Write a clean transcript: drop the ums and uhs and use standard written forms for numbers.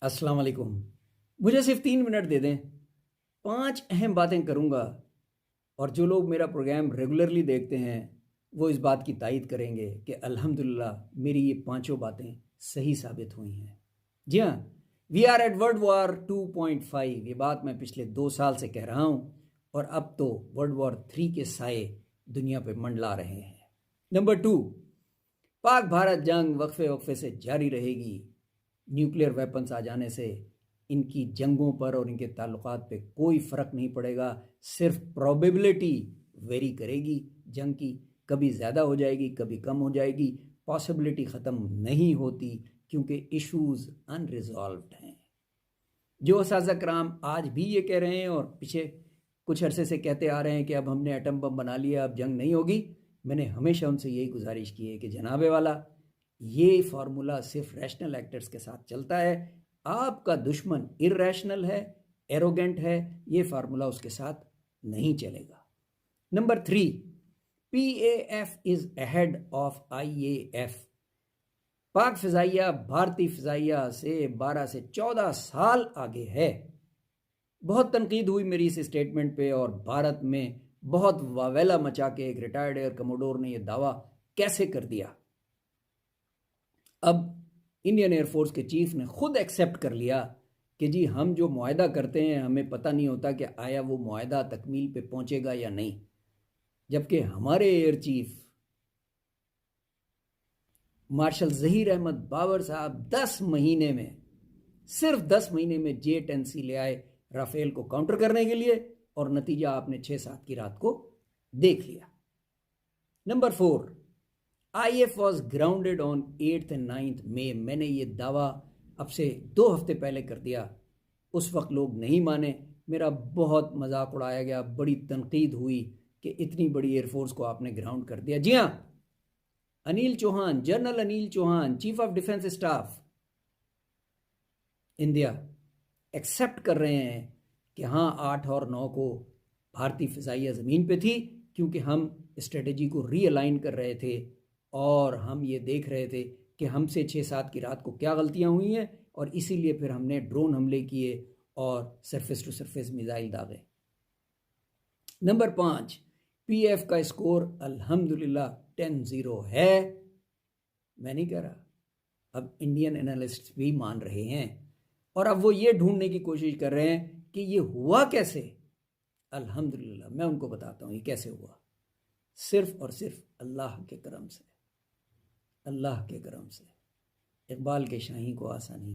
अस्सलाम वालेकुम। मुझे सिर्फ 3 मिनट दे दें। 5 अहम बातें करूंगा और जो लोग मेरा प्रोग्राम रेगुलरली देखते हैं वो इस बात की तायद करेंगे कि अल्हम्दुलिल्लाह मेरी ये पांचों बातें सही साबित हुई हैं। जी हाँ, we are at world war 2.5। ये बात मैं पिछले 2 साल से कह रहा हूँ और अब तो वर्ल्ड वॉर 3 के साए दुनिया पे मंडला रहे हैं। नंबर 2, पाक भारत जंग वक्फे वक्फे से जारी रहेगी। न्यूक्लियर वेपन्स आ जाने से इनकी जंगों पर और इनके ताल्लुकात पे कोई फ़र्क नहीं पड़ेगा, सिर्फ प्रोबेबिलिटी वेरी करेगी जंग की, कभी ज़्यादा हो जाएगी कभी कम हो जाएगी, पॉसिबिलिटी ख़त्म नहीं होती क्योंकि इश्यूज अनरिजॉल्व्ड हैं। जो असाज़ा कराम आज भी ये कह रहे हैं और पीछे कुछ अरसे से कहते आ रहे हैं कि अब हमने एटम बम बना लिया अब जंग नहीं होगी, मैंने हमेशा उनसे यही गुजारिश की है कि जनाबे वाला, ये फार्मूला सिर्फ रैशनल एक्टर्स के साथ चलता है। आपका दुश्मन इरैशनल है, एरोगेंट है, ये फार्मूला उसके साथ नहीं चलेगा। Number 3, PAF is ahead of IAF। पाक फिजाइया भारतीय फिजाइया से 12 से 14 साल आगे है। बहुत तनकीद हुई मेरी इस स्टेटमेंट पे और भारत में बहुत वावेला मचा के एक रिटायर्ड एयर कमोडोर ने यह दावा कैसे कर दिया। अब इंडियन एयरफोर्स के चीफ ने खुद एक्सेप्ट कर लिया कि जी हम जो मुआहदा करते हैं हमें पता नहीं होता कि आया वो मुआहदा तकमील पे पहुंचेगा या नहीं, जबकि हमारे air chief marshal Zaheer Ahmed Babar साहब 10 महीने में, सिर्फ 10 महीने में J-10C ले आए राफेल को काउंटर करने के लिए और नतीजा आपने 6-7 की रात को देख लिया। Number 4, IF was grounded on 8th and 9th मई। मैंने ये दावा अब से 2 हफ्ते पहले कर दिया, उस वक्त लोग नहीं माने, मेरा बहुत मजाक उड़ाया गया, बड़ी तनकीद हुई कि इतनी बड़ी एयरफोर्स को आपने ग्राउंड कर दिया। जी हाँ, Anil Chauhan, general Anil Chauhan, chief of defence staff India, accept कर रहे हैं कि हाँ 8 और 9 को भारतीय फिजाइया ज़मीन पे थी क्योंकि हम स्ट्रेटेजी को रीअलाइन कर रहे थे और हम ये देख रहे थे कि हमसे 6-7 की रात को क्या गलतियां हुई हैं और इसीलिए फिर हमने ड्रोन हमले किए और सरफेस टू सरफेस मिसाइल दागे। नंबर 5, PF का स्कोर अल्हम्दुलिल्लाह 10-0 है। मैं नहीं कह रहा, अब इंडियन एनालिस्ट भी मान रहे हैं और अब वो ये ढूंढने की कोशिश कर रहे हैं कि ये हुआ कैसे। अल्हम्दुलिल्लाह मैं उनको बताता हूँ ये कैसे हुआ, सिर्फ और सिर्फ अल्लाह के करम से, अल्लाह के करम से। इकबाल के शाही को आसानी